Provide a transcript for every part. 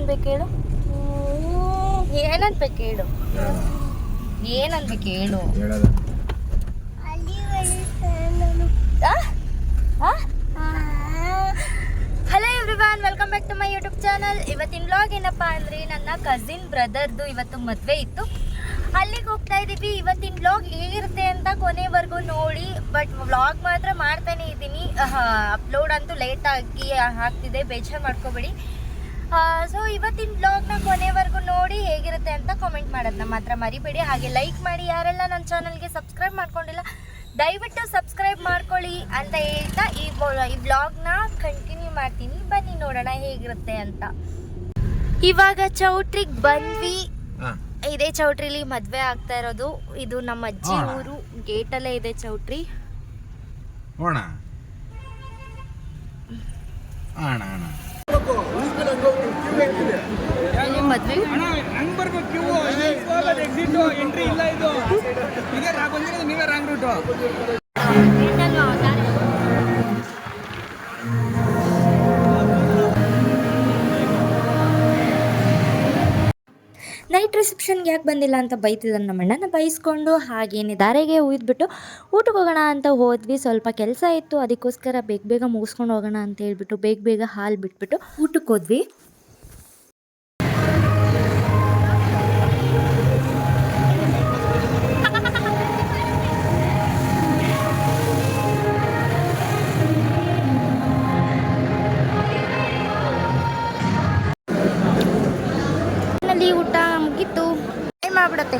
ಏನನ್ಬೇಕು ಹೇಳು, ಏನನ್ಬೇಕು ಹೇಳು, ಏನನ್ಬೇಕು ಹೇಳು. Hello everyone, welcome back to my YouTube channel. ಇವತ್ತಿನ ವ್ಲಾಗ್ ಏನಪ್ಪ ಅಂದರೆ ನನ್ನ ಕಸಿನ್ ಬ್ರದರ್ದು ಇವತ್ತು ಮದುವೆ ಇತ್ತು, ಅಲ್ಲಿಗೆ ಹೋಗ್ತಾ ಇದ್ದೀವಿ. ಇವತ್ತಿನ ವ್ಲಾಗ್ ಹೇಗಿರುತ್ತೆ ಅಂತ ಕೊನೆವರೆಗೂ ನೋಡಿ. ಬಟ್ ವ್ಲಾಗ್ ಮಾತ್ರ ಮಾಡ್ತಾನೆ ಇದ್ದೀನಿ, ಅಪ್ಲೋಡ್ ಅಂತೂ ಲೇಟಾಗಿ ಆಗ್ತಿದೆ, ಬೇಜಾರು ಮಾಡ್ಕೋಬೇಡಿ. ಸೊ ಇವತ್ತಿನ ವ್ಲಾಗ್ನ ಕೊನೆವರೆಗೂ ನೋಡಿ ಹೇಗಿರುತ್ತೆ ಅಂತ ಕಾಮೆಂಟ್ ಮಾಡೋದನ್ನ ಮಾತ್ರ ಮರಿಬೇಡಿ. ಹಾಗೆ ಲೈಕ್ ಮಾಡಿ, ಯಾರೆಲ್ಲ ನನ್ನ ಚಾನಲ್ಗೆ ಸಬ್ಸ್ಕ್ರೈಬ್ ಮಾಡ್ಕೊಂಡಿಲ್ಲ ದಯವಿಟ್ಟು ಸಬ್ಸ್ಕ್ರೈಬ್ ಮಾಡ್ಕೊಳ್ಳಿ ಅಂತ ಹೇಳ್ತಾ ಈ ವ್ಲಾಗ್ನ ಕಂಟಿನ್ಯೂ ಮಾಡ್ತೀನಿ. ಬನ್ನಿ ನೋಡೋಣ ಹೇಗಿರುತ್ತೆ ಅಂತ. ಇವಾಗ ಚೌಟ್ರಿಗೆ ಬಂದ್ವಿ. ಇದೇ ಚೌಟ್ರಿಲಿ ಮದುವೆ ಆಗ್ತಾ ಇರೋದು. ಇದು ನಮ್ಮ ಅಜ್ಜಿ ಊರು, ಗೇಟಲ್ಲೇ ಇದೆ ಚೌಟ್ರಿ. ಮದ್ವೆ ನೈಟ್ ರಿಸೆಪ್ಷನ್ಗೆ ಯಾಕೆ ಬಂದಿಲ್ಲ ಅಂತ ಬೈತಿದ್ದಾನೆ ನಮ್ಮ ಅಣ್ಣನ. ಬೈಸ್ಕೊಂಡು ಹಾಗೇನೆ ದಾರೆಗೆ ಉಯ್ದ್ಬಿಟ್ಟು ಊಟಕ್ಕೆ ಹೋಗೋಣ ಅಂತ ಹೋದ್ವಿ. ಸ್ವಲ್ಪ ಕೆಲಸ ಇತ್ತು, ಅದಕ್ಕೋಸ್ಕರ ಬೇಗ ಮುಗಿಸ್ಕೊಂಡು ಹೋಗೋಣ ಅಂತ ಹೇಳ್ಬಿಟ್ಟು ಬೇಗ ಹಾಲು ಬಿಟ್ಬಿಟ್ಟು ಊಟಕ್ಕೆ ಹೋದ್ವಿ. ಊಟ ಮುಗಿತ್ತು, ಟೈಮ್ ಆಗ್ಬಿಡತ್ತೆ.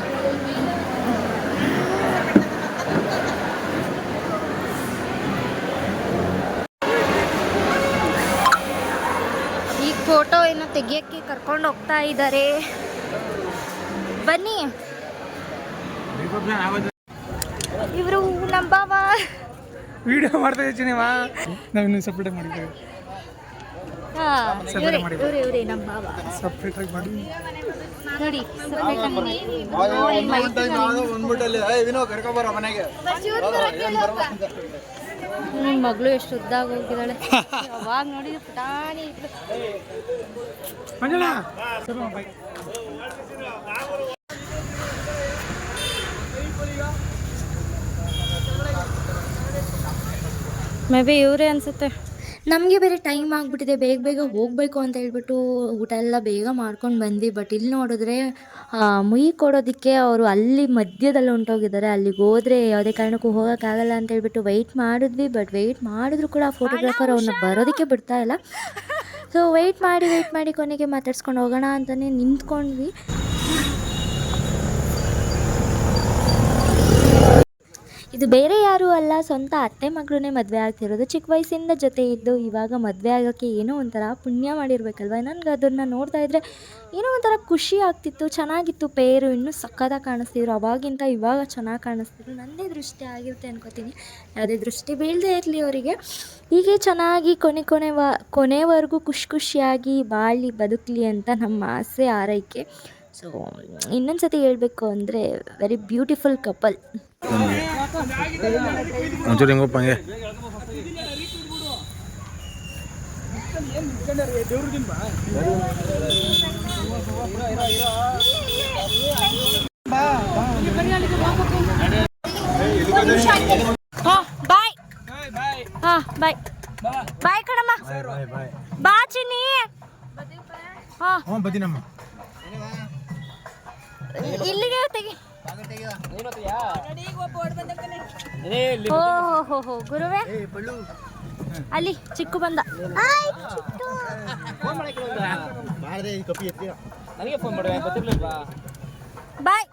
ಈಗ ಫೋಟೋ ಏನೋ ತೆಗಿಯಕ್ಕೆ ಕರ್ಕೊಂಡು ಹೋಗ್ತಾ ಇದ್ದಾರೆ, ಬನ್ನಿ. ಇವರು ನಮ್ಮ ಬಾವ ವಿಡಿಯೋ ಮಾಡ್ತಾ ಇದ್ದೀನಿ, ನಾವು ಸಪ್ರೇಟ್ ಮಾಡಿದ್ದೇವೆ. ಇವರೇ ನಮ್ಮ ಬಾವ ಸಪ್ರೇಟ್ ಆಗಿ ಮಾಡಿ ನೋಡಿ. ಮಗಳು ಎಷ್ಟು ಉದ್ದಾಗಿ ಹೋಗಿದ್ದಾಳೆ, ಅವಾಗ ನೋಡಿದ್ರೆ ಪುಟಾಣಿ ಇದ್ಲು. ಮೇ ಬಿ ಇವರೇ ಅನ್ಸುತ್ತೆ. ನಮಗೆ ಬೇರೆ ಟೈಮ್ ಆಗಿಬಿಟ್ಟಿದೆ, ಬೇಗ ಹೋಗಬೇಕು ಅಂತ ಹೇಳ್ಬಿಟ್ಟು ಊಟ ಎಲ್ಲ ಬೇಗ ಮಾಡ್ಕೊಂಡು ಬಂದ್ವಿ. ಬಟ್ ಇಲ್ಲಿ ನೋಡಿದ್ರೆ ಮುಯಿ ಕೊಡೋದಕ್ಕೆ ಅವರು ಅಲ್ಲಿ ಮಧ್ಯದಲ್ಲಿ ಹೊಂಟೋಗಿದ್ದಾರೆ. ಅಲ್ಲಿಗೆ ಹೋದರೆ ಯಾವುದೇ ಕಾರಣಕ್ಕೂ ಹೋಗೋಕ್ಕಾಗಲ್ಲ ಅಂತ ಹೇಳ್ಬಿಟ್ಟು ವೆಯ್ಟ್ ಮಾಡಿದ್ವಿ. ಬಟ್ ವೆಯ್ಟ್ ಮಾಡಿದ್ರು ಕೂಡ ಫೋಟೋಗ್ರಾಫರ್ ಅವ್ರನ್ನ ಬರೋದಕ್ಕೆ ಬಿಡ್ತಾ ಇಲ್ಲ. ಸೊ ವೆಯ್ಟ್ ಮಾಡಿ ಕೊನೆಗೆ ಮಾತಾಡ್ಸ್ಕೊಂಡು ಹೋಗೋಣ ಅಂತಲೇ ನಿಂತ್ಕೊಂಡ್ವಿ. ಇದು ಬೇರೆ ಯಾರೂ ಅಲ್ಲ, ಸ್ವಂತ ಅತ್ತೆ ಮಗಳನ್ನೇ ಮದುವೆ ಆಗ್ತಿರೋದು. ಚಿಕ್ಕ ವಯಸ್ಸಿಂದ ಜೊತೆ ಇದ್ದು ಇವಾಗ ಮದುವೆ ಆಗೋಕ್ಕೆ ಏನೋ ಒಂಥರ ಪುಣ್ಯ ಮಾಡಿರ್ಬೇಕಲ್ವ. ನನಗೆ ಅದನ್ನು ನೋಡ್ತಾ ಇದ್ದರೆ ಏನೋ ಒಂಥರ ಖುಷಿ ಆಗ್ತಿತ್ತು. ಚೆನ್ನಾಗಿತ್ತು, ಪೇರು ಇನ್ನೂ ಸಕ್ಕತ್ತಾಗಿ ಕಾಣಿಸ್ತಿದ್ರು. ಅವಾಗಿಂತ ಇವಾಗ ಚೆನ್ನಾಗಿ ಕಾಣಿಸ್ತಿದ್ರು. ನನ್ನದೇ ದೃಷ್ಟಿ ಆಗಿರುತ್ತೆ ಅನ್ಕೋತೀನಿ, ಯಾವುದೇ ದೃಷ್ಟಿ ಬೀಳದೇ ಇರಲಿ ಅವರಿಗೆ. ಹೀಗೆ ಚೆನ್ನಾಗಿ ಕೊನೆವರೆಗೂ ಖುಷಿಯಾಗಿ ಬಾಳಿ ಬದುಕಲಿ ಅಂತ ನಮ್ಮ ಆಸೆ, ಆರೈಕೆ. ಸೊ ಇನ್ನೊಂದು ಸತಿ ಹೇಳಬೇಕು ಅಂದರೆ ವೆರಿ ಬ್ಯೂಟಿಫುಲ್ ಕಪಲ್. ಒಂಚೂರು ಹೆಂಗಪ್ಪ ಹಂಗೆ ಬಾಯ್ ಕಣಮ್ಮ, ಬಾ ಚಿನ್ನಿ. ಬದಿನಮ್ಮ ಇಲ್ಲಿಗೆ ತೆಗಿ. ಓಹೋ ಗುರುವೇ, ಅಲ್ಲಿ ಚಿಕ್ಕು ಬಂದ. ಬಾಯ್.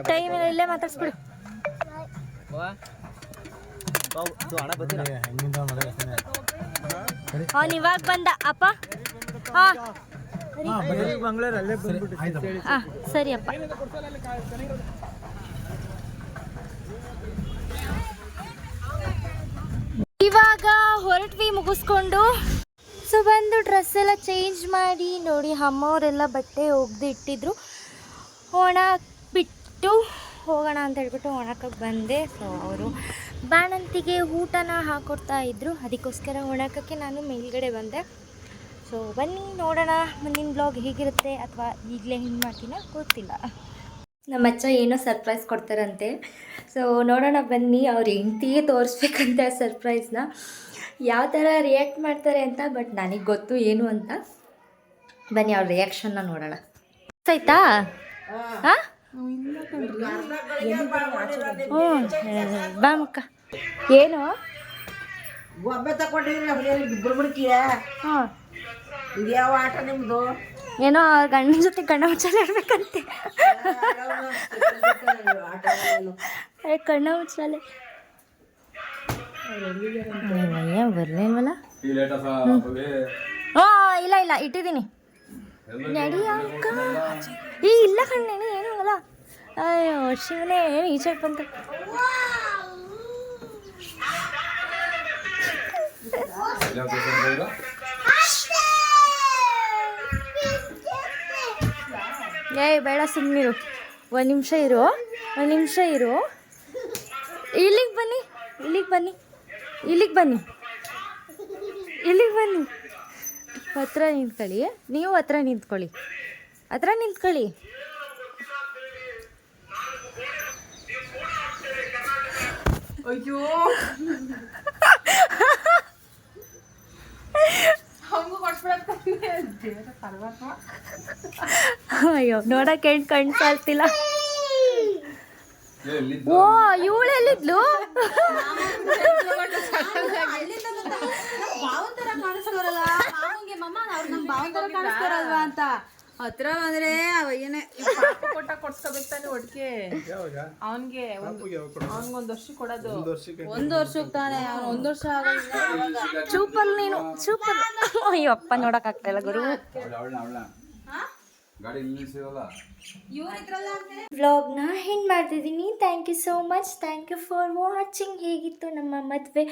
ಟೈಮ್ ಇಲ್ಲೇ ಮಾತಾಡ್ಸ್ಬಿಡು. ಅವನು ಇವಾಗ ಬಂದ ಅಪ್ಪ. ಸರಿ ಅಪ್ಪ. ಇವಾಗ ಹೊರಟ್ವಿ ಮುಗಿಸ್ಕೊಂಡು. ಸೊ ಬಂದು ಡ್ರೆಸ್ ಎಲ್ಲ ಚೇಂಜ್ ಮಾಡಿ ನೋಡಿ, ಅಮ್ಮವರೆಲ್ಲ ಬಟ್ಟೆ ಒಗ್ದು ಇಟ್ಟಿದ್ರು. ಒಣ ಬಿಟ್ಟು ಹೋಗೋಣ ಅಂತ ಹೇಳ್ಬಿಟ್ಟು ಒಣಕಕ್ಕೆ ಬಂದೆ. ಸೊ ಅವರು ಬಾಣಂತಿಗೆ ಊಟನ ಹಾಕೊಡ್ತಾ ಇದ್ರು, ಅದಕ್ಕೋಸ್ಕರ ಒಣಕಕ್ಕೆ ನಾನು ಮೇಲ್ಗಡೆ ಬಂದೆ. ಸೊ ಬನ್ನಿ ನೋಡೋಣ ಮುಂದಿನ ಬ್ಲಾಗ್ ಹೇಗಿರುತ್ತೆ ಅಥವಾ ಈಗಲೇ ಹಿಂಗೆ ಮಾಡ್ತೀನ ಗೊತ್ತಿಲ್ಲ. ನಮ್ಮ ಅಚ್ಚ ಏನೋ ಸರ್ಪ್ರೈಸ್ ಕೊಡ್ತಾರಂತೆ. ಸೊ ನೋಡೋಣ ಬನ್ನಿ, ಅವ್ರು ಹೆಂಡ್ತಿಗೆ ತೋರಿಸ್ಬೇಕಂತೆ ಆ ಸರ್ಪ್ರೈಸ್ನ. ಯಾವ ಥರ ರಿಯಾಕ್ಟ್ ಮಾಡ್ತಾರೆ ಅಂತ, ಬಟ್ ನನಗೆ ಗೊತ್ತು ಏನು ಅಂತ. ಬನ್ನಿ ಅವ್ರ ರಿಯಾಕ್ಷನ್ನ ನೋಡೋಣ. ಆಯ್ತಾ? ಹಾಂ ಬಾ ಮಕ್ಕ. ಏನು ಗೊಂಬೆ ತಗೊಂಡಿದ್ರಿ ಬುಡ್ಬುಡ್ಕಿಯ ಹಾಂ ಇದ್ಯಾವ ಆಟ ನಿಮ್ದು? ಏನೋ ಅವ್ರ ಗಂಡನ ಜೊತೆ ಕಣ್ಣ ಮುಚ್ಚಾಲೆ ಇಡ್ಬೇಕಂತೆ. ಕಣ್ಣ ಮುಚ್ಚಾಲೆ ಬರ್ಲೇನ್ವಲ್ಲ. ಹಾಂ ಇಲ್ಲ ಇಲ್ಲ ಇಟ್ಟಿದ್ದೀನಿ. ನಡಿ ಅಕ್ಕ. ಈ ಇಲ್ಲ ಕಣ್ಣೇನು ಏನು ಆಗಲ್ಲ. ಅಯ್ಯೋ ಶಿವನೇ ಏನು ಈಚೆ ಬಂತ. ಏಯ್ ಬೇಡ ಸುಮ್ಮನಿರು, ಒಂದು ನಿಮಿಷ ಇರು, ಒಂದು ನಿಮಿಷ ಇರು. ಇಲ್ಲಿಗೆ ಬನ್ನಿ, ಇಲ್ಲಿಗೆ ಬನ್ನಿ, ಇಲ್ಲಿಗೆ ಬನ್ನಿ, ಇಲ್ಲಿಗೆ ಬನ್ನಿ. ಹತ್ರ ನಿಂತ್ಕೊಳ್ಳಿ, ನೀವು ಹತ್ರ ನಿಂತ್ಕೊಳ್ಳಿ, ಹತ್ರ ನಿಂತ್ಕೊಳ್ಳಿ. ಅಯ್ಯೋ ಅಯ್ಯೋ ನೋಡಕ್ಕೆ ಹೆಣ್ಣು ಕಣ್ಣು ಸಾಲ್ತಿಲ್ಲ. ಓ ಇವಳೆಲ್ಲಿದ್ಲು? ಅಂತ ಹತ್ರ ಬಂದ್ರೆ ಏನೇ ಕೊಡ್ಸ್ಕೋಬೇಕು ತಾನೆ ಒಟ್ಟಿಗೆ ಅವನ್ಗೆ ಅವನ್ಗೊಂದು ವರ್ಷ ಕೊಡೋದು. ಒಂದು ವರ್ಷಕ್ಕೆ ತಾನೆ ಅವ್ನು 1 ವರ್ಷ ಆಗೋದಿಲ್ಲ. ಚೂಪಲ್ ನೀನು ಚೂಪಲ್. ಅಯ್ಯೋ ಅಪ್ಪ ನೋಡಕ್ ಆಗ್ತಾ ಇಲ್ಲ ಗುರು. ವ್ಲಾಗ್ನ ಹೆಂಗೆ ಮಾಡ್ತಿದ್ದೀನಿ. Thank you so much, thank you for watching. ಹೇಗಿತ್ತು ನಮ್ಮ ಮದುವೆ,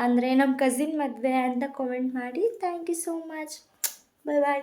ಅಂದರೆ ನಮ್ಮ ಕಸಿನ್ ಮದುವೆ ಅಂತ ಕಾಮೆಂಟ್ ಮಾಡಿ. Thank you so much. Bye bye.